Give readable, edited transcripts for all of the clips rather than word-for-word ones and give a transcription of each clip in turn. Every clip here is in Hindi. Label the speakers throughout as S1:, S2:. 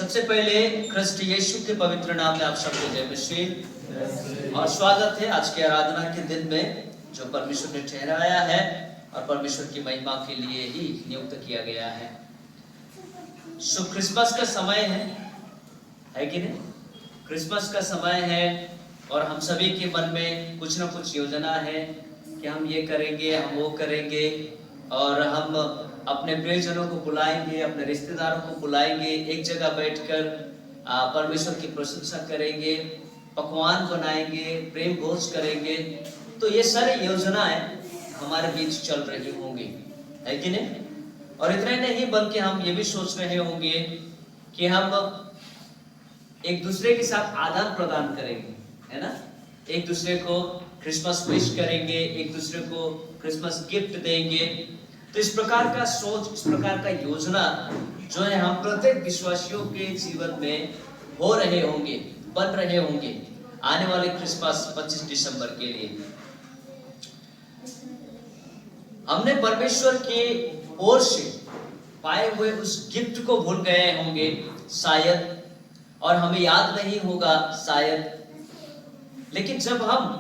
S1: सबसे पहले ख्रिस्ट यीशु के पवित्र नाम में आप सबको जय मसीह और स्वागत है आज की आराधना के दिन में जो परमेश्वर ने ठहराया है और परमेश्वर की महिमा के लिए ही नियुक्त किया गया है। सो क्रिसमस का समय है कि नहीं? क्रिसमस का समय है और हम सभी के मन में कुछ ना कुछ योजना है कि हम ये करेंगे, हम वो करेंगे और हम अपने प्रियजनों को बुलाएंगे, अपने रिश्तेदारों को बुलाएंगे, एक जगह बैठकर परमेश्वर की प्रशंसा करेंगे, पकवान बनाएंगे, प्रेम भोज करेंगे। तो ये सारी योजनाएं हमारे बीच चल रही होंगी, है कि नहीं? और इतना ही नहीं बल्कि हम ये भी सोच रहे होंगे कि हम एक दूसरे के साथ आदान प्रदान करेंगे, है ना? एक दूसरे को क्रिसमस विश करेंगे, एक दूसरे को क्रिसमस गिफ्ट देंगे। तो इस प्रकार का सोच, इस प्रकार का योजना जो है हम प्रत्येक विश्वासियों के जीवन में हो रहे होंगे, बन रहे होंगे आने वाले क्रिसमस 25 दिसंबर के लिए। हमने परमेश्वर की ओर से पाए हुए उस गिफ्ट को भूल गए होंगे शायद, और हमें याद नहीं होगा शायद। लेकिन जब हम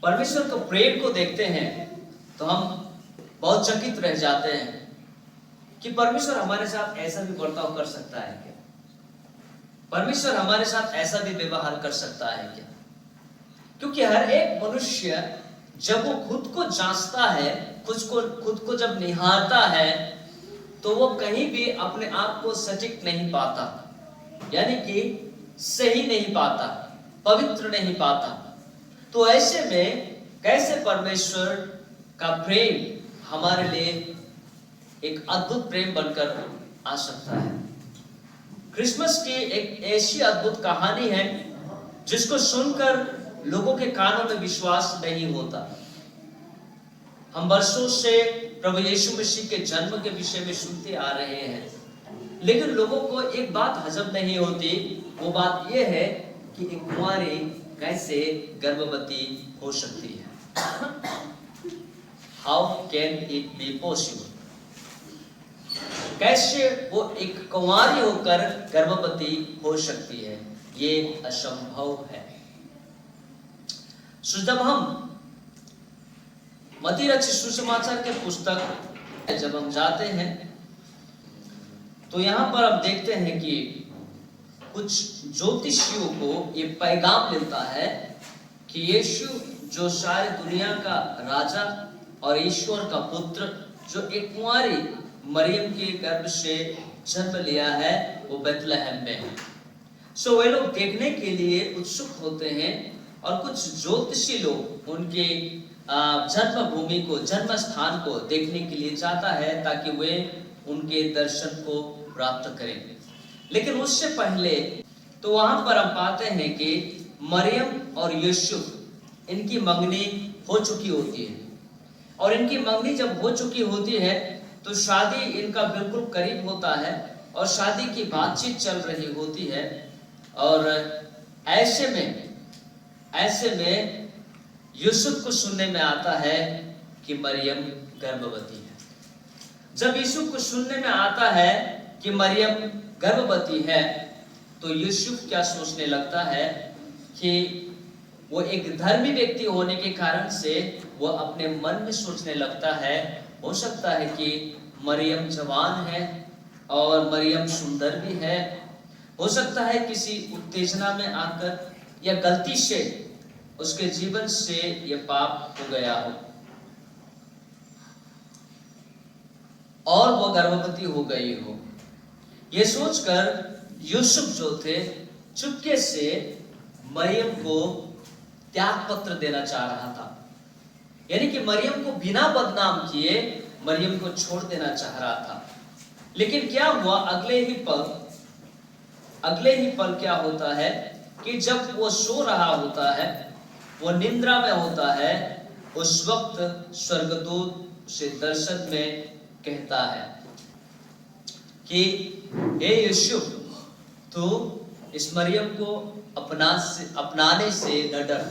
S1: परमेश्वर के प्रेम को देखते हैं तो हम बहुत चकित रह जाते हैं कि परमेश्वर हमारे साथ ऐसा भी बर्ताव कर सकता है क्या? परमेश्वर हमारे साथ ऐसा भी व्यवहार कर सकता है क्या? क्योंकि हर एक मनुष्य जब वो खुद को जांचता है, खुद को जब निहारता है तो वो कहीं भी अपने आप को सटीक नहीं पाता, यानी कि सही नहीं पाता, पवित्र नहीं पाता। तो ऐसे में कैसे परमेश्वर का प्रेम हमारे लिए एक अद्भुत प्रेम बनकर आ सकता है? क्रिसमस की एक ऐसी अद्भुत कहानी है जिसको सुनकर लोगों के कानों में विश्वास नहीं होता। हम वर्षों से प्रभु यीशु मसीह के जन्म के विषय में सुनते आ रहे हैं, लेकिन लोगों को एक बात हजम नहीं होती। वो बात यह है कि एक कुंवारी कैसे गर्भवती हो सकती है। How can it be possible? कैसे वो एक कुंवारी होकर गर्भवती हो सकती है? ये असंभव है। सो जब हम मत्ती रचित सुसमाचार के पुस्तक जब हम जाते हैं तो यहाँ पर हम देखते हैं कि कुछ ज्योतिषियों को ये पैगाम मिलता है कि यीशु जो सारे दुनिया का राजा और ईश्वर का पुत्र, जो एक कुंवारी मरियम के गर्भ से जन्म लिया है, वो बेथलेहम में है। सो वे लोग देखने के लिए उत्सुक होते हैं और कुछ ज्योतिषी लोग उनके जन्मभूमि को, जन्म स्थान को देखने के लिए जाता है ताकि वे उनके दर्शन को प्राप्त करें। लेकिन उससे पहले तो वहां पर हम पाते हैं कि मरियम और यूसुफ इनकी मंगनी हो चुकी होती है, और इनकी मंगनी जब हो चुकी होती है तो शादी इनका बिल्कुल करीब होता है और शादी की बातचीत चल रही होती है। और ऐसे में यूसुफ को सुनने में आता है कि मरियम गर्भवती है। जब यूसुफ को सुनने में आता है कि मरियम गर्भवती है तो यूसुफ क्या सोचने लगता है कि वो एक धर्मी व्यक्ति होने के कारण से वो अपने मन में सोचने लगता है, हो सकता है कि मरियम जवान है और मरियम सुंदर भी है, हो सकता है किसी उत्तेजना में आकर या गलती से उसके जीवन से ये पाप हो गया हो और वो गर्भवती हो गई हो। ये सोचकर यूसुफ जो थे चुपके से मरियम को त्याग पत्र देना चाह रहा था, यानी कि मरियम को बिना बदनाम किए मरियम को छोड़ देना चाह रहा था। लेकिन क्या हुआ, अगले ही पल क्या होता है कि जब वो सो रहा होता है, वो निद्रा में होता है, उस वक्त स्वर्गदूत से दर्शन में कहता है कि हे यूसुफ, तू इस मरियम को अपनाने से न डर,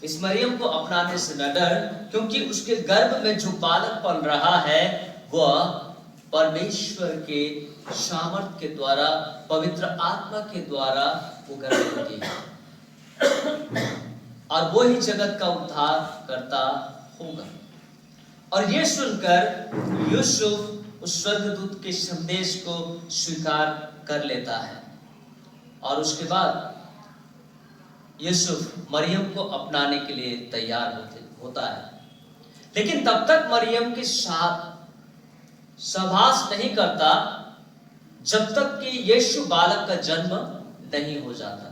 S1: इस मरियम को अपनाने से न डर, क्योंकि उसके गर्भ में जो बालक पल रहा है वह परमेश्वर के सामर्थ के द्वारा, पवित्र आत्मा के द्वारा वो गर्भ होती है और वो ही जगत का उद्धार करता होगा। और ये सुनकर यूसुफ उस स्वर्गदूत के संदेश को स्वीकार कर लेता है और उसके बाद यूसुफ मरियम को अपनाने के लिए तैयार होता है। लेकिन तब तक मरियम के साथ सहवास नहीं करता जब तक कि यीशु बालक का जन्म नहीं हो जाता।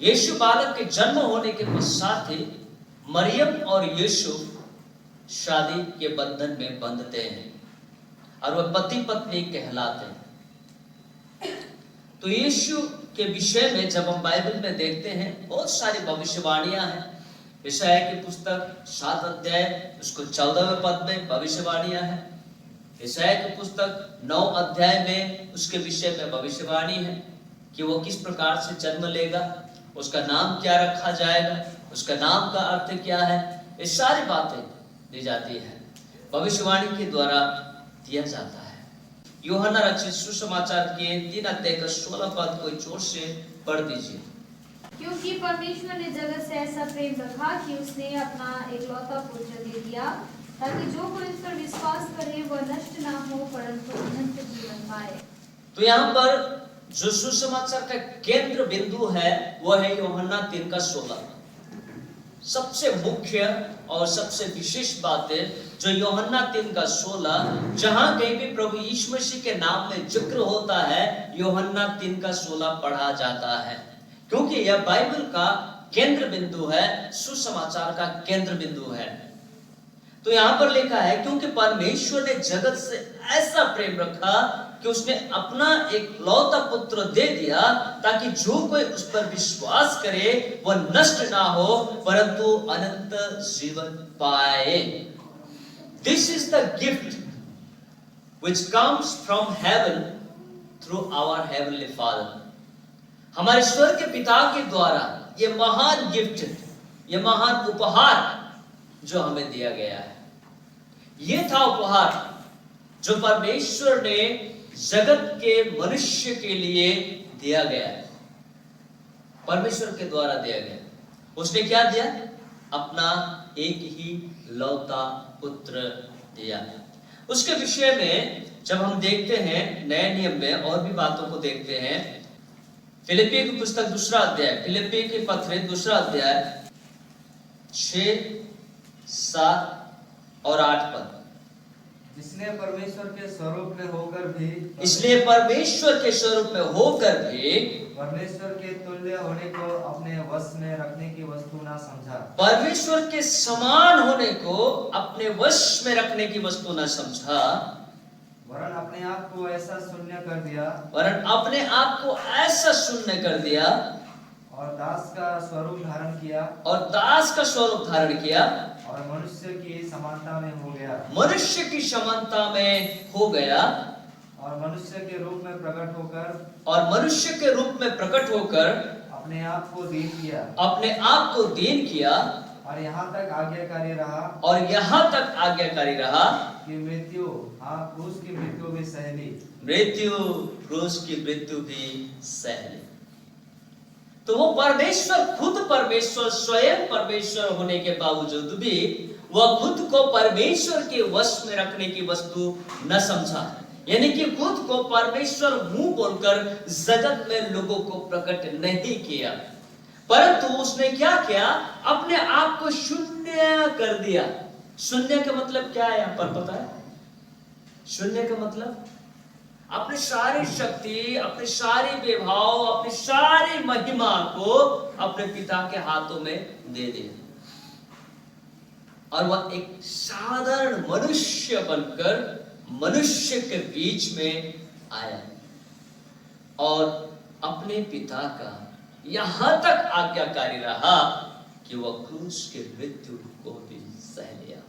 S1: यीशु बालक के जन्म होने के पश्चात ही मरियम और यूसुफ शादी के बंधन में बंधते हैं और वह पति पत्नी कहलाते हैं। तो यीशु के विषय में जब हम बाइबल में देखते हैं बहुत सारी भविष्यवाणियां हैं। यशायाह की पुस्तक 7 अध्याय उसको 14वें पद में भविष्यवाणियां हैं। यशायाह की पुस्तक 9 अध्याय में उसके विषय में भविष्यवाणी है कि वो किस प्रकार से जन्म लेगा, उसका नाम क्या रखा जाएगा, उसका नाम का अर्थ क्या है। ये सारी बातें दी जाती है, भविष्यवाणी के द्वारा दिया जाता है। यूहन्ना रचित सुसमाचार के 3 अध्याय का 16 पद कोई जोर से पढ़ दीजिए।
S2: क्योंकि परमेश्वर ने जगत से ऐसा प्रेम रखा कि उसने अपना एकलौता पुत्र दे दिया, ताकि जो कोई उस पर विश्वास करे वह नष्ट ना हो परंतु अनंत जीवन पाए।
S1: तो यहाँ पर जो सुसमाचार का केंद्र बिंदु है वह है यूहन्ना 3 का 16। सबसे मुख्य और सबसे विशेष बात है जो यूहन्ना 3 का 16, जहां कहीं भी प्रभु यीशु मसीह के नाम में जिक्र होता है यूहन्ना 3 का 16 पढ़ा जाता है, क्योंकि यह बाइबल का केंद्र बिंदु है, सुसमाचार का केंद्र बिंदु है। तो यहां पर लिखा है क्योंकि परमेश्वर ने जगत से ऐसा प्रेम रखा कि उसने अपना एक लौता पुत्र दे दिया, ताकि जो कोई उस पर विश्वास करे वह नष्ट ना हो परंतु अनंत जीवन पाए। This is the gift which comes from heaven through our heavenly Father। हमारे स्वर्ग के पिता के द्वारा ये महान गिफ्ट, ये महान उपहार जो हमें दिया गया है, ये था उपहार जो परमेश्वर ने जगत के मनुष्य के लिए दिया गया है, परमेश्वर के द्वारा दिया गया। उसने क्या दिया? अपना एक ही लौता पुत्र दिया। उसके विषय में जब हम देखते हैं नए नियम में और भी बातों को देखते हैं, फिलिप्पी की पुस्तक 2 अध्याय, फिलिप्पी के पत्र 2 अध्याय 6, 7 और 8 पद।
S3: इसलिए परमेश्वर के स्वरूप में होकर भी परमेश्वर के तुल्य होने को अपने वश में रखने की वस्तु ना समझा।
S1: परमेश्वर के समान होने को अपने वश में रखने की वस्तु ना समझा,
S3: वरन अपने आप को ऐसा शून्य कर दिया और दास का स्वरूप धारण किया और मनुष्य की समानता में हो गया और मनुष्य के रूप में प्रकट होकर अपने आप को दीन किया और यहाँ तक आज्ञाकारी रहा कि क्रूस की मृत्यु भी सह ली। तो वो परमेश्वर स्वयं परमेश्वर होने के बावजूद भी वह खुद को परमेश्वर के वश में रखने की वस्तु न समझा, यानी कि खुद को परमेश्वर मुंह बोलकर जगत में लोगों को प्रकट नहीं किया, परंतु उसने क्या किया? अपने आप को शून्य कर दिया। शून्य का मतलब क्या है यहाँ पर पता है? शून्य का मतलब अपनी सारी शक्ति, अपनी सारी वैभव, अपनी सारी महिमा को अपने पिता के हाथों में दे दिया और वह एक साधारण मनुष्य बनकर मनुष्य के बीच में आया और अपने पिता का यहां तक आज्ञाकारी रहा कि वह क्रूस के मृत्यु को भी सह लिया।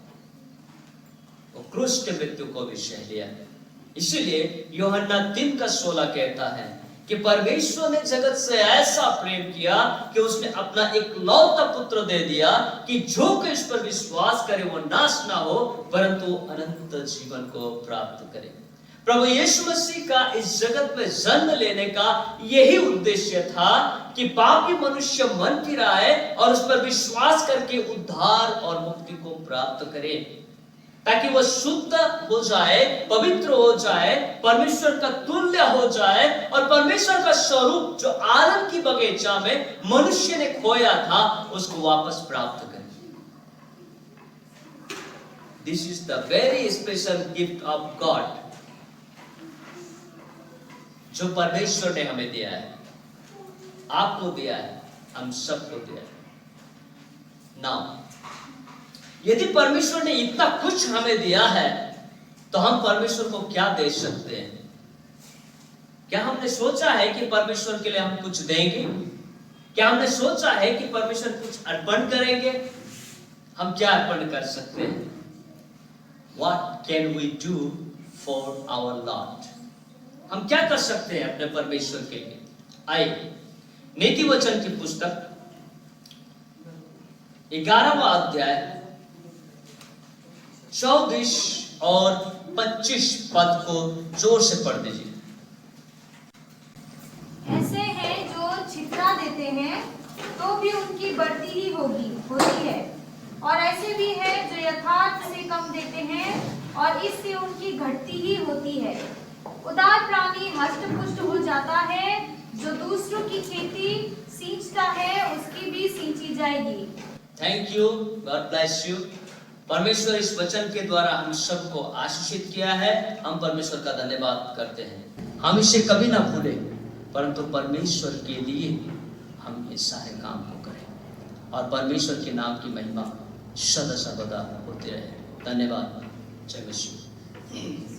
S3: इसीलिए यूहन्ना 3 का 16 कहता है कि परमेश्वर ने जगत से ऐसा प्रेम किया कि उसने अपना एक लौता पुत्र दे दिया कि जो कोई इस पर विश्वास करे वो नाश ना हो परंतु अनंत जीवन को प्राप्त करे। प्रभु यीशु मसीह का इस जगत में जन्म लेने का यही उद्देश्य था कि पापी मनुष्य मन फिराए और उस पर विश्वास करके उद्धार और मुक्ति को प्राप्त करे, ताकि वह शुद्ध हो जाए, पवित्र हो जाए, परमेश्वर का तुल्य हो जाए और परमेश्वर का स्वरूप जो आदम की बगीचा में मनुष्य ने खोया था उसको वापस प्राप्त करे। This is the very special gift of God जो परमेश्वर ने हमें दिया है, आपको दिया है, हम सबको दिया है। नाउ यदि परमेश्वर ने इतना कुछ हमें दिया है तो हम परमेश्वर को क्या दे सकते हैं? क्या हमने सोचा है कि परमेश्वर के लिए हम कुछ देंगे? क्या हमने सोचा है कि परमेश्वर कुछ अर्पण करेंगे? हम क्या अर्पण कर सकते हैं? What can we do for our Lord? हम क्या कर सकते हैं अपने परमेश्वर के लिए? आइए नीति वचन की पुस्तक 11वां अध्याय 24 और 25 पद को जोर से पढ़ दीजिए।
S2: ऐसे हैं जो छितरा देते हैं तो भी उनकी बढ़ती ही होती है, और ऐसे भी हैं जो यथार्थ से कम देते हैं और इससे उनकी घटती ही होती है। उदार प्राणी हष्ट-पुष्ट हो जाता है, जो दूसरों की खेती सींचता है उसकी भी सींची जाएगी।
S3: Thank you, God bless you. परमेश्वर इस वचन के द्वारा हम सबको आशीषित किया है। हम परमेश्वर का धन्यवाद करते हैं। हम इसे कभी ना भूलें, परंतु परमेश्वर के लिए हम ये सारे काम को करें और परमेश्वर के नाम की महिमा सदा सर्वदा होती रहे। धन्यवाद। जय मसीह।